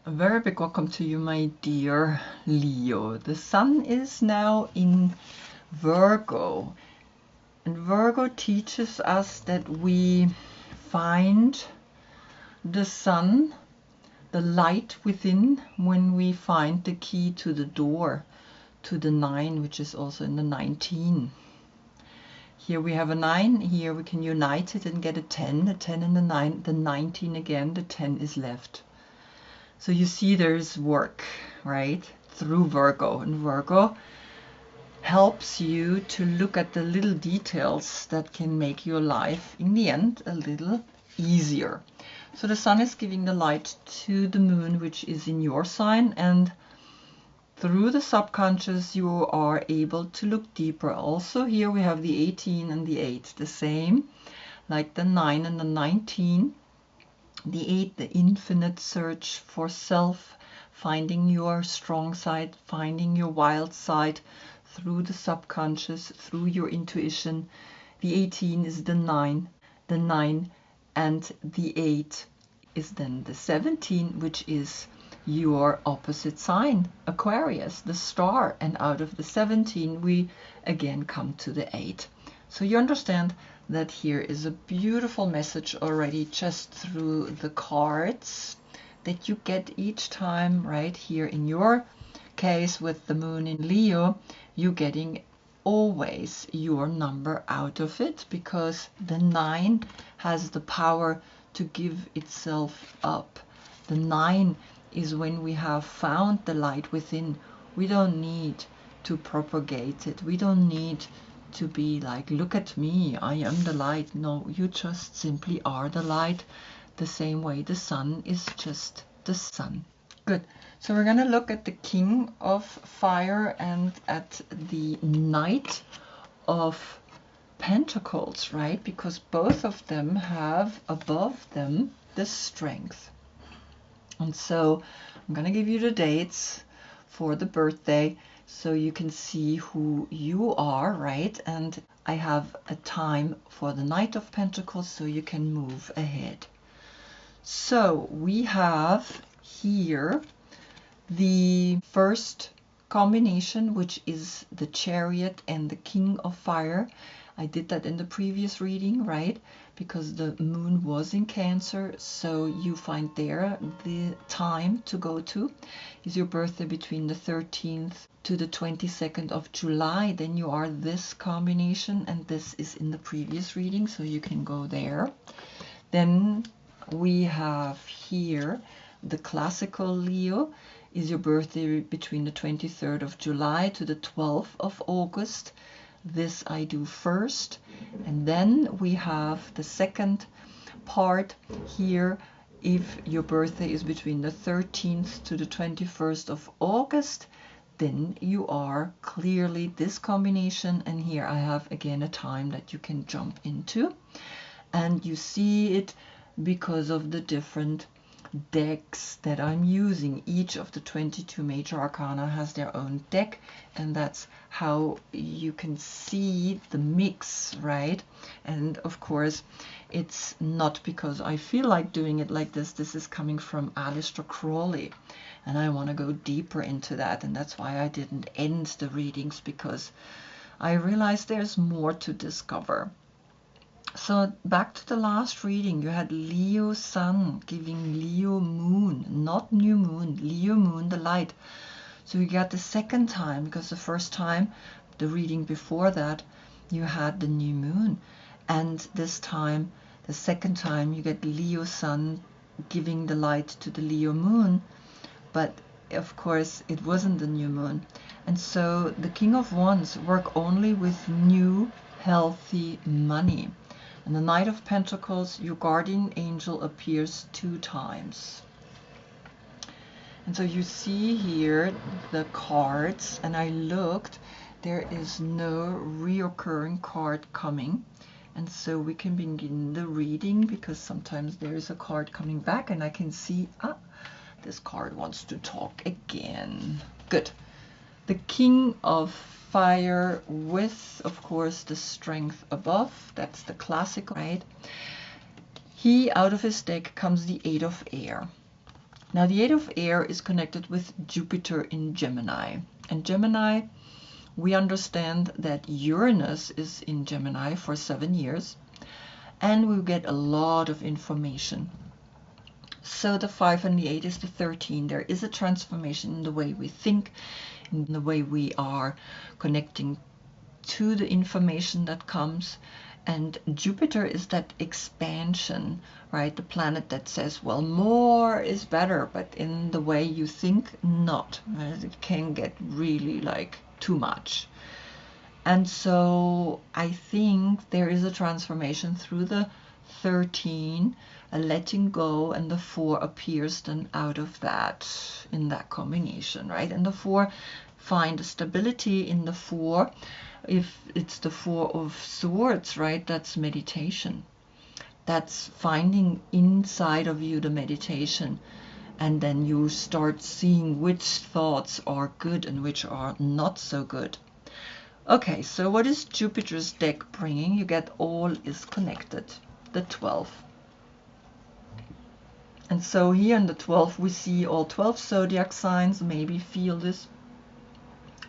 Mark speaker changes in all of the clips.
Speaker 1: A very big welcome to you, my dear Leo. The sun is now in Virgo, and Virgo teaches us that we find the sun, the light within, when we find the key to the door, to the 9, which is also in the 19. Here we have a 9, here we can unite it and get a 10 and the 9, the 19 again, the 10 is left. So you see there's work, right, through Virgo. And Virgo helps you to look at the little details that can make your life, in the end, a little easier. So the sun is giving the light to the moon, which is in your sign. And through the subconscious, you are able to look deeper. Also, here we have the 18 and the 8, the same, like the 9 and the 19. The 8, the infinite search for self, finding your strong side, finding your wild side through the subconscious, through your intuition. The 18 is the 9, and the 8 is then the 17, which is your opposite sign, Aquarius, the star. And out of the 17, we again come to the 8. So you understand that here is a beautiful message already just through the cards that you get each time. Right here in your case with the moon in Leo, you're getting always your number out of it, because the 9 has the power to give itself up. The 9 is when we have found the light within. We don't need to propagate it. We don't need to be like, look at me, I am the light. No, you just simply are the light, the same way the sun is just the sun. Good. So we're going to look at the King of Fire and at the Knight of Pentacles, right? Because both of them have above them the strength. And so I'm going to give you the dates for the birthday, so you can see who you are, right? And I have a time for the Knight of Pentacles, so you can move ahead. So we have here the first combination, which is the Chariot and the King of Fire. I did that in the previous reading, right? Because the moon was in Cancer, so you find there the time to go to. Is your birthday between the 13th to the 22nd of July, then you are this combination, and this is in the previous reading, so you can go there. Then we have here the classical Leo. Is your birthday between the 23rd of July to the 12th of August? This I do first, and then we have the second part here. If your birthday is between the 13th to the 21st of August, then you are clearly this combination. And here I have again a time that you can jump into, and you see it because of the different decks that I'm using. Each of the 22 major arcana has their own deck, and that's how you can see the mix, right? And of course, it's not because I feel like doing it like this. This is coming from Aleister Crowley, and I want to go deeper into that, and that's why I didn't end the readings, because I realized there's more to discover. So back to the last reading, you had Leo Sun giving Leo Moon, not New Moon, Leo Moon, the light. So you got the second time, because the first time, the reading before that, you had the New Moon. And this time, the second time, you get Leo Sun giving the light to the Leo Moon. But of course, it wasn't the New Moon. And so the King of Wands work only with new, healthy money. And the Knight of Pentacles, your guardian angel, appears 2 times. And so you see here the cards, and I looked, there is no reoccurring card coming. And so we can begin the reading, because sometimes there is a card coming back and I can see, this card wants to talk again. Good. The King of Fire with, of course, the strength above. That's the classical, right? He, out of his deck comes the 8 of Air. Now the 8 of air is connected with Jupiter in Gemini. And Gemini, we understand that Uranus is in Gemini for 7 years. And we get a lot of information. So the 5 and the 8 is the 13. There is a transformation in the way we think, in the way we are connecting to the information that comes. And Jupiter is that expansion, right? The planet that says, well, more is better, but in the way you think, not. It can get really like too much. And so I think there is a transformation through the 13, a letting go, and the 4 appears then out of that, in that combination, right? And the 4, find stability in the 4. If it's the 4 of Swords, right, that's meditation. That's finding inside of you the meditation. And then you start seeing which thoughts are good and which are not so good. Okay, so what is Jupiter's deck bringing? You get all is connected, the 12. And so here in the 12, we see all 12 zodiac signs, maybe feel this.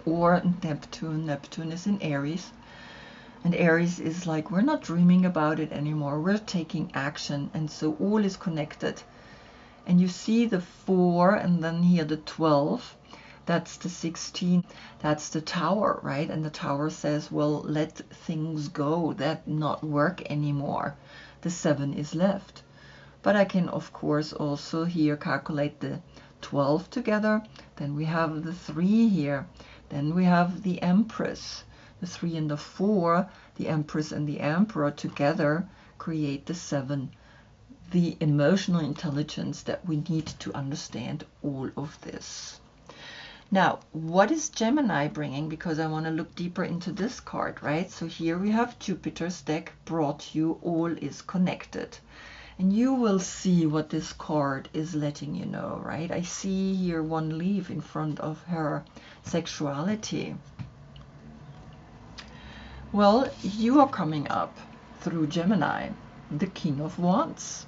Speaker 1: Or Neptune. Neptune is in Aries. And Aries is like, we're not dreaming about it anymore. We're taking action. And so all is connected. And you see the 4 and then here the 12. That's the 16. That's the Tower, right? And the Tower says, well, let things go. That not work anymore. The 7 is left. But I can, of course, also here calculate the 12 together. Then we have the 3 here. Then we have the Empress, the 3 and the 4, the Empress and the Emperor together create the 7, the emotional intelligence that we need to understand all of this. Now, what is Gemini bringing? Because I want to look deeper into this card, right? So here we have Jupiter's deck brought you all is connected. And you will see what this card is letting you know, right? I see here one leaf in front of her sexuality. Well, you are coming up through Gemini, the King of Wands.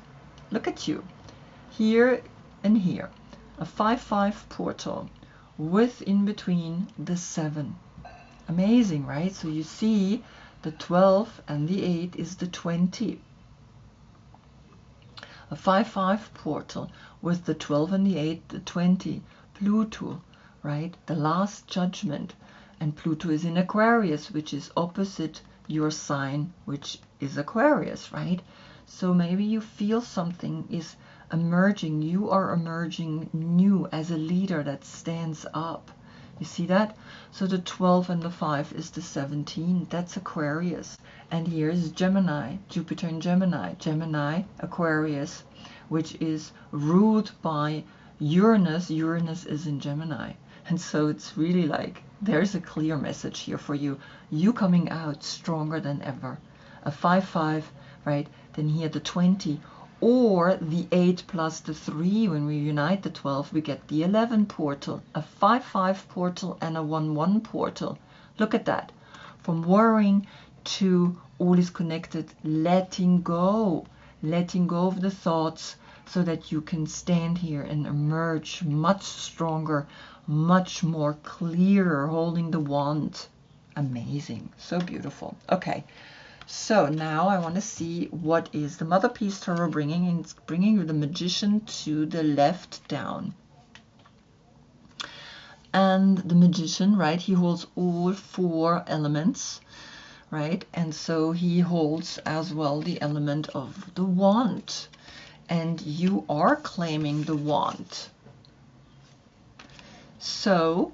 Speaker 1: Look at you. Here and here. A 5-5 portal with in between the 7. Amazing, right? So you see the 12 and the 8 is the 20. A 5-5 portal with the 12 and the 8, the 20. Pluto, right? The last judgment. And Pluto is in Aquarius, which is opposite your sign, which is Aquarius, right? So maybe you feel something is emerging. You are emerging new as a leader that stands up. You see that? So the 12 and the 5 is the 17. That's Aquarius. And here is Gemini, Jupiter in Gemini. Gemini, Aquarius, which is ruled by Uranus. Uranus is in Gemini. And so it's really like, there's a clear message here for you. You coming out stronger than ever. A 5-5, right? Then here the 20. Or the 8 plus the 3, when we unite the 12, we get the 11 portal, a 5-5 portal and a 1-1 portal. Look at that. From worrying to all is connected, letting go of the thoughts so that you can stand here and emerge much stronger, much more clearer, holding the wand. Amazing. So beautiful. Okay. So now I want to see what is the Mother Peace Tarot bringing. And it's bringing you the Magician to the left down. And the Magician, right, he holds all 4 elements, right? And so he holds as well the element of the wand. And you are claiming the wand. So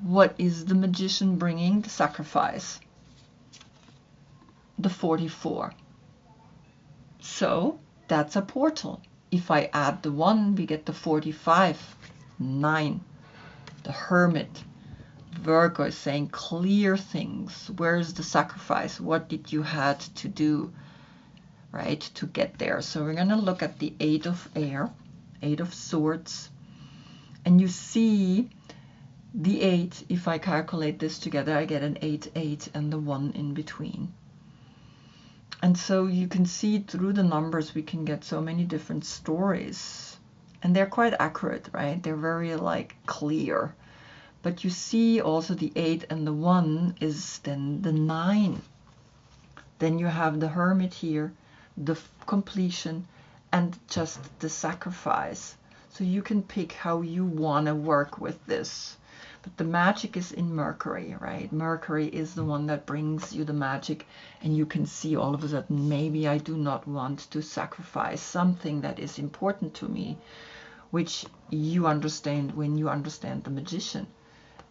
Speaker 1: what is the Magician bringing? The Sacrifice. The 44. So that's a portal. If I add the 1, we get the 45. 9. The Hermit. Virgo is saying clear things. Where's the sacrifice? What did you had to do, right, to get there? So we're going to look at the 8 of air, 8 of swords. And you see the 8, if I calculate this together, I get an 8, 8 and the 1 in between. And so you can see through the numbers, we can get so many different stories. And they're quite accurate, right? They're very like clear. But you see also the 8 and the 1 is then the 9. Then you have the Hermit here, the completion, and just the sacrifice. So you can pick how you want to work with this. But the magic is in Mercury, right? Mercury is the one that brings you the magic, and you can see all of a sudden, maybe I do not want to sacrifice something that is important to me, which you understand when you understand the Magician,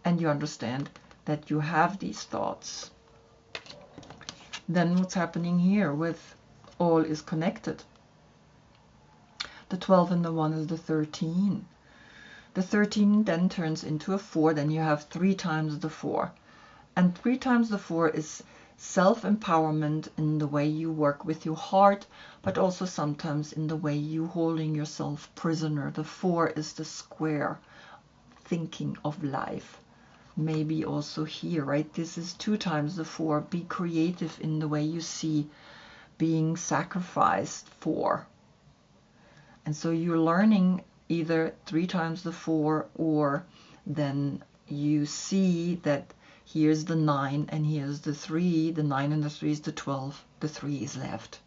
Speaker 1: and you understand that you have these thoughts. Then what's happening here with all is connected? The 12 and the 1 is the 13. The 13 then turns into a 4, then you have 3 times the 4. And 3 times the 4 is self-empowerment in the way you work with your heart, but also sometimes in the way you holding yourself prisoner. The 4 is the square thinking of life. Maybe also here, right? This is 2 times the 4. Be creative in the way you see being sacrificed for. And so you're learning either 3 times the 4, or then you see that here's the 9 and here's the 3. The 9 and the 3 is the 12. The 3 is left.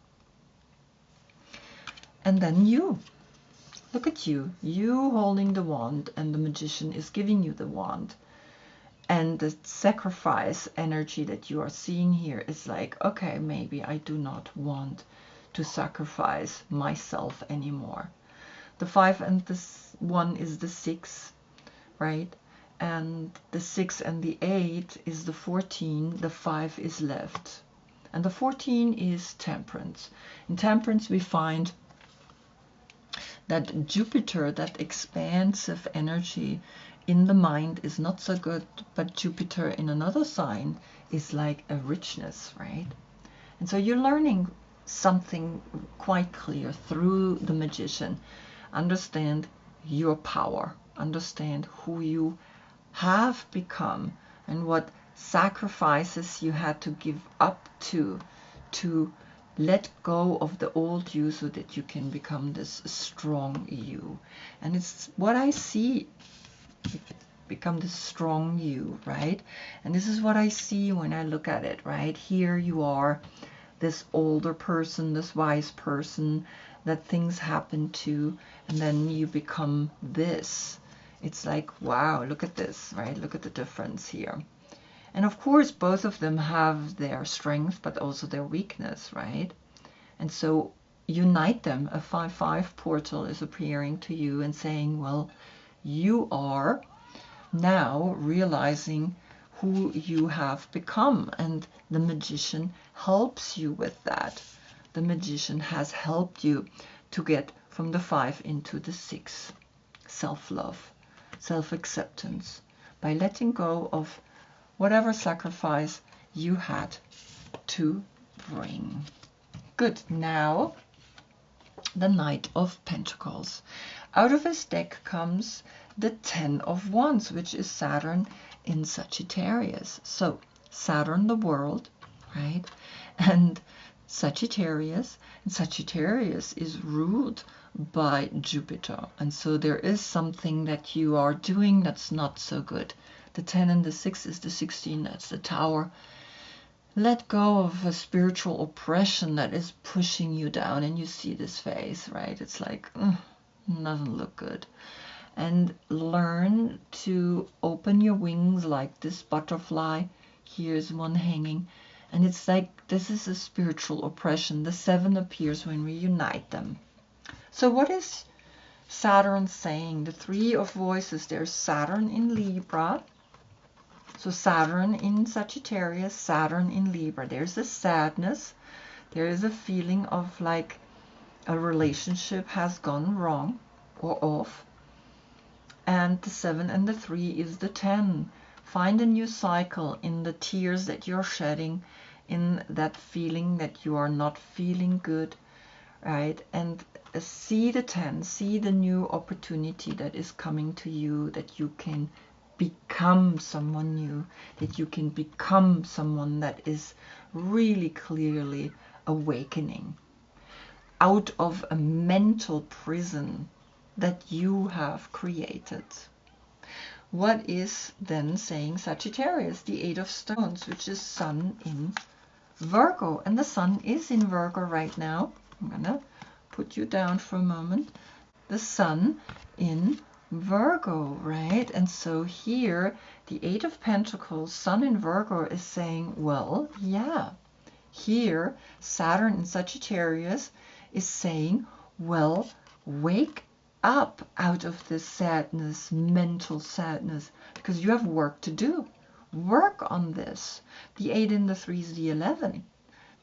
Speaker 1: And then you. Look at you. You holding the wand, and the Magician is giving you the wand. And the sacrifice energy that you are seeing here is like, okay, maybe I do not want to sacrifice myself anymore. The 5 and the 1 is the 6, right? And the 6 and the 8 is the 14. The 5 is left. And the 14 is temperance. In temperance we find that Jupiter, that expansive energy in the mind, is not so good, but Jupiter in another sign is like a richness, right? And so you're learning something quite clear through the Magician. Understand your power, understand who you have become, and what sacrifices you had to give up to let go of the old you so that you can become this strong you. And it's what I see, become this strong you, right? And this is what I see when I look at it, right? Here you are, this older person, this wise person that things happen to, and then you become this. It's like, wow, look at this, right? Look at the difference here. And of course, both of them have their strength, but also their weakness, right? And so unite them. A 5-5 portal is appearing to you and saying, well, you are now realizing who you have become, and the Magician helps you with that. The Magician has helped you to get from the 5 into the 6. Self-love, self-acceptance, by letting go of whatever sacrifice you had to bring. Good. Now, the Knight of Pentacles. Out of his deck comes the 10 of Wands, which is Saturn in Sagittarius. So, Saturn, the world, right? And Sagittarius. And Sagittarius is ruled by Jupiter. And so there is something that you are doing that's not so good. The 10 and the 6 is the 16, that's the Tower. Let go of a spiritual oppression that is pushing you down, and you see this face, right? It's like, doesn't look good. And learn to open your wings like this butterfly. Here's one hanging. And it's like, this is a spiritual oppression. The 7 appears when we unite them. So what is Saturn saying? The 3 of Voices, there's Saturn in Libra. So Saturn in Sagittarius, Saturn in Libra. There's a sadness. There is a feeling of like a relationship has gone wrong or off. And the 7 and the 3 is the 10. Find a new cycle in the tears that you're shedding, in that feeling that you are not feeling good, right? And see the 10, see the new opportunity that is coming to you, that you can become someone new, that you can become someone that is really clearly awakening out of a mental prison that you have created. What is then saying Sagittarius? The Eight of Stones, which is Sun in Virgo. And the Sun is in Virgo right now. I'm going to put you down for a moment. The Sun in Virgo, right? And so here, the Eight of Pentacles, Sun in Virgo, is saying, well, yeah. Here, Saturn in Sagittarius is saying, well, wake up out of this sadness, mental sadness, because you have work to do. Work on this. The 8 and the 3 is the 11.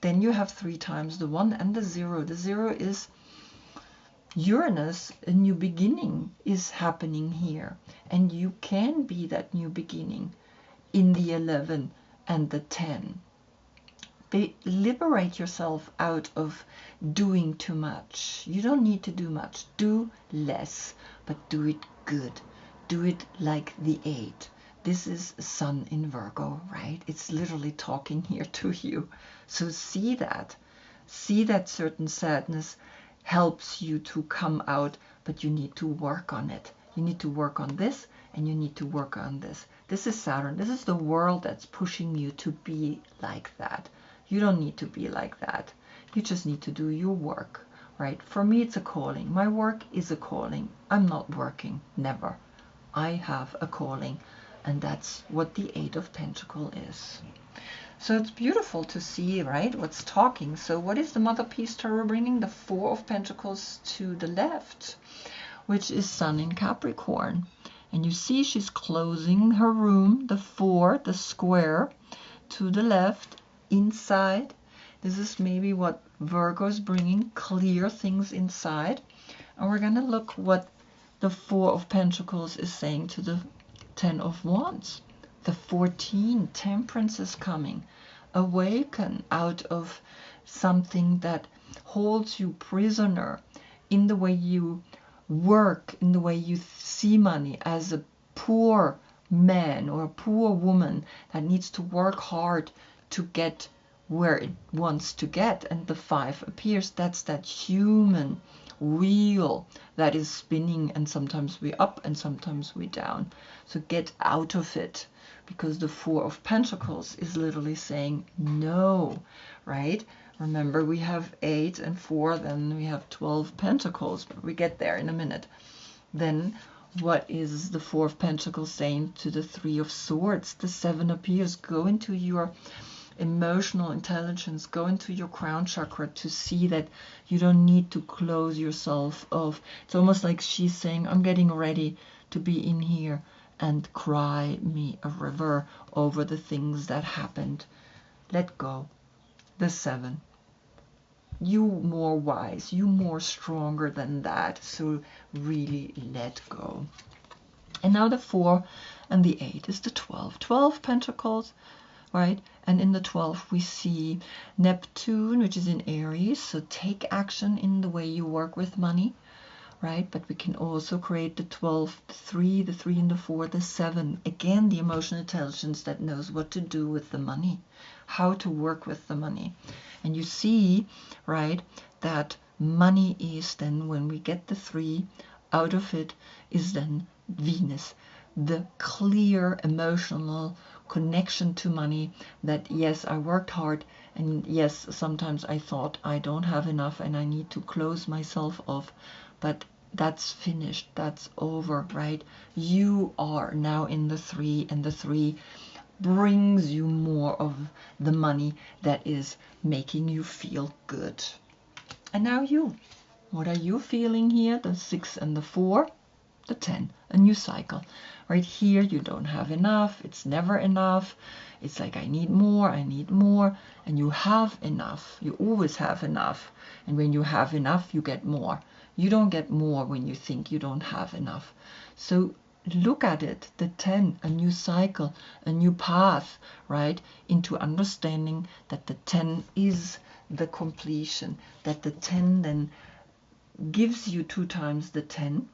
Speaker 1: Then you have 3 times the 1 and the 0. The 0 is Uranus. A new beginning is happening here. And you can be that new beginning in the 11 and the 10. Liberate yourself out of doing too much. You don't need to do much. Do less, but do it good. Do it like the 8. This is Sun in Virgo, right? It's literally talking here to you. So see that. See that certain sadness helps you to come out, but you need to work on it. You need to work on this, and you need to work on this. This is Saturn. This is the world that's pushing you to be like that. You don't need to be like that. You just need to do your work, right? For me, it's a calling. My work is a calling. I'm not working, never. I have a calling, and that's what the 8 of Pentacles is. So it's beautiful to see, right, what's talking. So what is the Mother Peace Tarot bringing? The 4 of Pentacles to the left, which is Sun in Capricorn. And you see she's closing her room, the 4, the square, to the left, inside. This is maybe what Virgo is bringing, clear things inside. And we're going to look what the 4 of Pentacles is saying to the 10 of Wands. The 14, Temperance is coming. Awaken out of something that holds you prisoner in the way you work, in the way you see money, as a poor man or a poor woman that needs to work hard to get where it wants to get. And the 5 appears. That's that human wheel that is spinning, and sometimes we up and sometimes we down. So get out of it, because the 4 of Pentacles is literally saying no, right? Remember, we have 8 and 4, then we have 12 Pentacles, but we get there in a minute. Then what is the 4 of Pentacles saying to the 3 of Swords? The 7 appears. Go into your emotional intelligence, go into your crown chakra to see that you don't need to close yourself off. It's almost like she's saying, I'm getting ready to be in here and cry me a river over the things that happened. Let go. The 7. You more wise, you more stronger than that. So really let go. And now the 4 and the 8 is the 12. 12 Pentacles, right? And in the 12 we see Neptune, which is in Aries. So take action in the way you work with money, right? But we can also create the 12, the 3 and the 4, the 7. Again, the emotional intelligence that knows what to do with the money, how to work with the money. And you see, right, that money is then, when we get the 3 out of it, is then Venus, the clear emotional connection to money, that yes, I worked hard, and yes, sometimes I thought I don't have enough and I need to close myself off, but that's finished, that's over, right? You are now in the 3, and the 3 brings you more of the money that is making you feel good. And now you, what are you feeling here? The 6 and the 4, the 10, a new cycle. Right here, you don't have enough. It's never enough. It's like, I need more, and you have enough. You always have enough. And when you have enough, you get more. You don't get more when you think you don't have enough. So look at it, the 10, a new cycle, a new path, right, into understanding that the 10 is the completion, that the 10 then gives you 2 times the 10,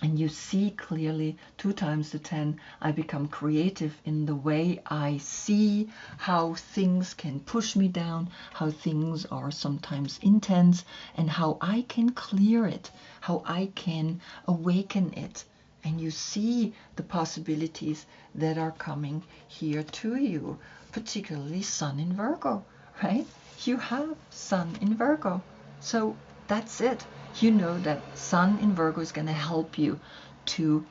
Speaker 1: And you see clearly 2 times the 10, I become creative in the way I see how things can push me down, how things are sometimes intense, and how I can clear it, how I can awaken it. And you see the possibilities that are coming here to you, particularly Sun in Virgo, right? You have Sun in Virgo. So that's it. You know that Sun in Virgo is going to help you to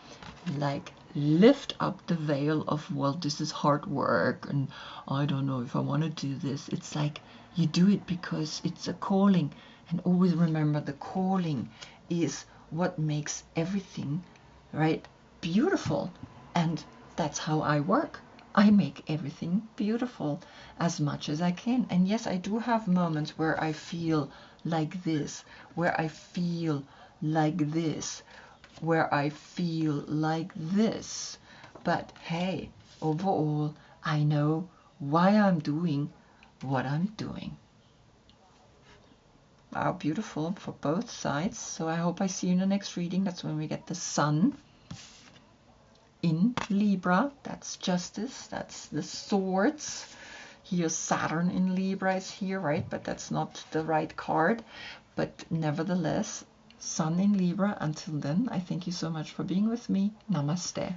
Speaker 1: like lift up the veil of, well, this is hard work and I don't know if I want to do this. It's like you do it because it's a calling. And always remember, the calling is what makes everything, right, beautiful. And that's how I work. I make everything beautiful as much as I can. And yes, I do have moments where I feel like this, where I feel like this, where I feel like this. But hey, overall, I know why I'm doing what I'm doing. Wow, beautiful for both sides. So I hope I see you in the next reading. That's when we get the Sun in Libra. That's justice. That's the swords. Here Saturn in Libra is here, right? But that's not the right card. But nevertheless, Sun in Libra. Until then, I thank you so much for being with me. Namaste.